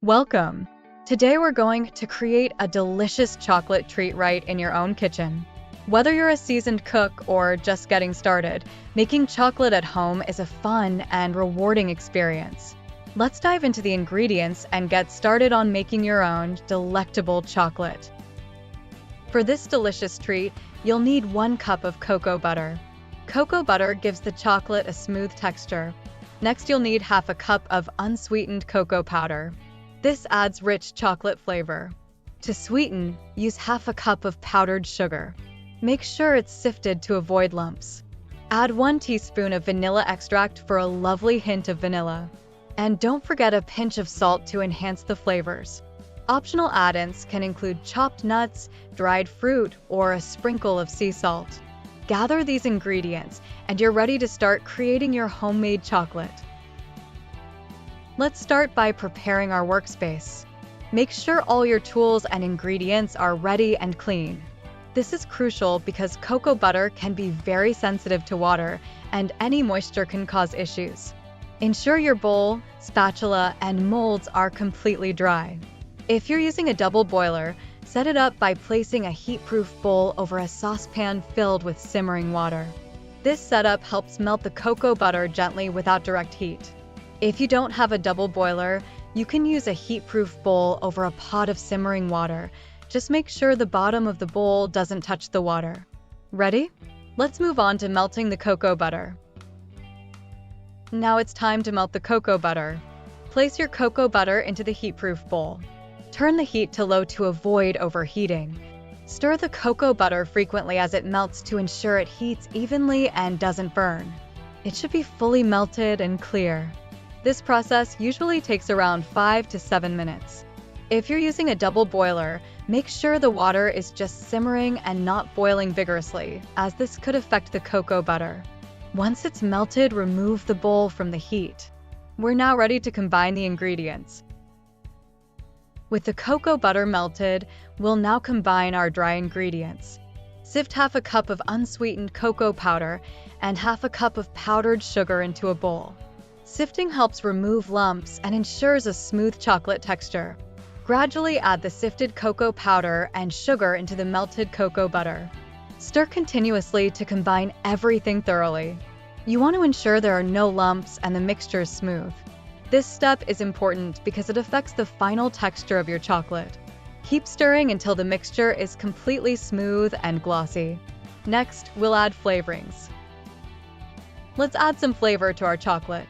Welcome! Today we're going to create a delicious chocolate treat right in your own kitchen. Whether you're a seasoned cook or just getting started, making chocolate at home is a fun and rewarding experience. Let's dive into the ingredients and get started on making your own delectable chocolate. For this delicious treat, you'll need 1 cup of cocoa butter. Cocoa butter gives the chocolate a smooth texture. Next, you'll need half a cup of unsweetened cocoa powder. This adds rich chocolate flavor. To sweeten, use half a cup of powdered sugar. Make sure it's sifted to avoid lumps. Add 1 teaspoon of vanilla extract for a lovely hint of vanilla. And don't forget a pinch of salt to enhance the flavors. Optional add-ins can include chopped nuts, dried fruit, or a sprinkle of sea salt. Gather these ingredients, and you're ready to start creating your homemade chocolate. Let's start by preparing our workspace. Make sure all your tools and ingredients are ready and clean. This is crucial because cocoa butter can be very sensitive to water, and any moisture can cause issues. Ensure your bowl, spatula, and molds are completely dry. If you're using a double boiler, set it up by placing a heat-proof bowl over a saucepan filled with simmering water. This setup helps melt the cocoa butter gently without direct heat. If you don't have a double boiler, you can use a heat-proof bowl over a pot of simmering water. Just make sure the bottom of the bowl doesn't touch the water. Ready? Let's move on to melting the cocoa butter. Now it's time to melt the cocoa butter. Place your cocoa butter into the heat-proof bowl. Turn the heat to low to avoid overheating. Stir the cocoa butter frequently as it melts to ensure it heats evenly and doesn't burn. It should be fully melted and clear. This process usually takes around 5 to 7 minutes. If you're using a double boiler, make sure the water is just simmering and not boiling vigorously, as this could affect the cocoa butter. Once it's melted, remove the bowl from the heat. We're now ready to combine the ingredients. With the cocoa butter melted, we'll now combine our dry ingredients. Sift half a cup of unsweetened cocoa powder and half a cup of powdered sugar into a bowl. Sifting helps remove lumps and ensures a smooth chocolate texture. Gradually add the sifted cocoa powder and sugar into the melted cocoa butter. Stir continuously to combine everything thoroughly. You want to ensure there are no lumps and the mixture is smooth. This step is important because it affects the final texture of your chocolate. Keep stirring until the mixture is completely smooth and glossy. Next, we'll add flavorings. Let's add some flavor to our chocolate.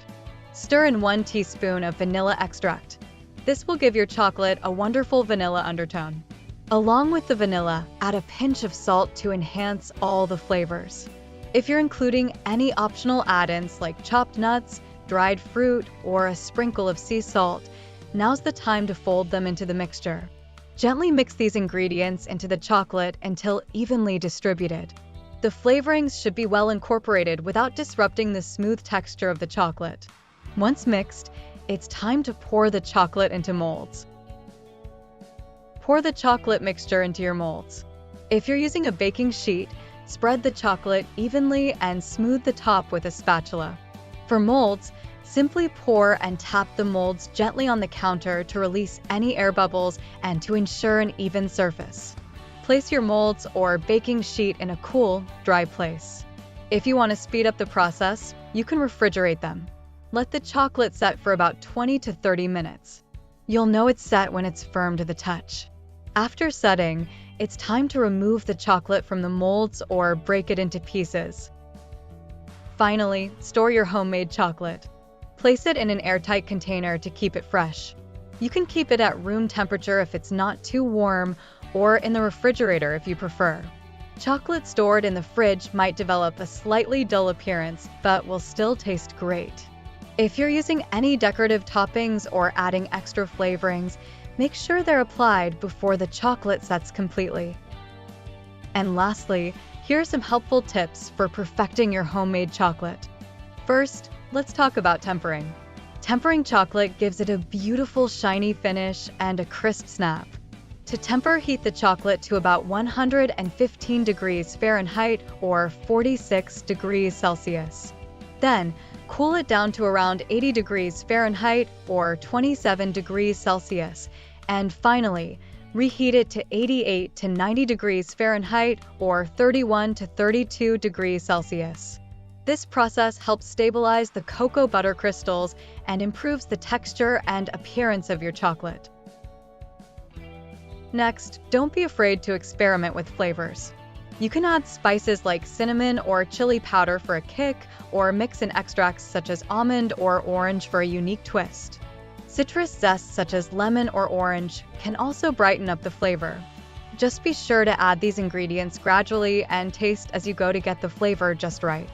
Stir in 1 teaspoon of vanilla extract. This will give your chocolate a wonderful vanilla undertone. Along with the vanilla, add a pinch of salt to enhance all the flavors. If you're including any optional add-ins like chopped nuts, dried fruit, or a sprinkle of sea salt, now's the time to fold them into the mixture. Gently mix these ingredients into the chocolate until evenly distributed. The flavorings should be well incorporated without disrupting the smooth texture of the chocolate. Once mixed, it's time to pour the chocolate into molds. Pour the chocolate mixture into your molds. If you're using a baking sheet, spread the chocolate evenly and smooth the top with a spatula. For molds, simply pour and tap the molds gently on the counter to release any air bubbles and to ensure an even surface. Place your molds or baking sheet in a cool, dry place. If you want to speed up the process, you can refrigerate them. Let the chocolate set for about 20 to 30 minutes. You'll know it's set when it's firm to the touch. After setting, it's time to remove the chocolate from the molds or break it into pieces. Finally, store your homemade chocolate. Place it in an airtight container to keep it fresh. You can keep it at room temperature if it's not too warm, or in the refrigerator if you prefer. Chocolate stored in the fridge might develop a slightly dull appearance, but will still taste great. If you're using any decorative toppings or adding extra flavorings, make sure they're applied before the chocolate sets completely. And lastly, here are some helpful tips for perfecting your homemade chocolate. First, let's talk about tempering. Tempering chocolate gives it a beautiful shiny finish and a crisp snap. To temper, heat the chocolate to about 115 degrees Fahrenheit or 46 degrees Celsius. Then, Cool it down to around 80 degrees Fahrenheit or 27 degrees Celsius, and finally, reheat it to 88 to 90 degrees Fahrenheit or 31 to 32 degrees Celsius. This process helps stabilize the cocoa butter crystals and improves the texture and appearance of your chocolate. Next, don't be afraid to experiment with flavors. You can add spices like cinnamon or chili powder for a kick, or mix in extracts such as almond or orange for a unique twist. Citrus zest such as lemon or orange can also brighten up the flavor. Just be sure to add these ingredients gradually and taste as you go to get the flavor just right.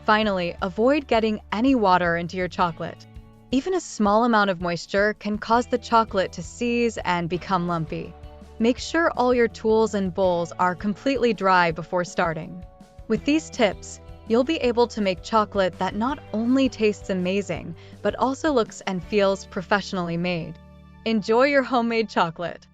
Finally, avoid getting any water into your chocolate. Even a small amount of moisture can cause the chocolate to seize and become lumpy. Make sure all your tools and bowls are completely dry before starting. With these tips, you'll be able to make chocolate that not only tastes amazing, but also looks and feels professionally made. Enjoy your homemade chocolate!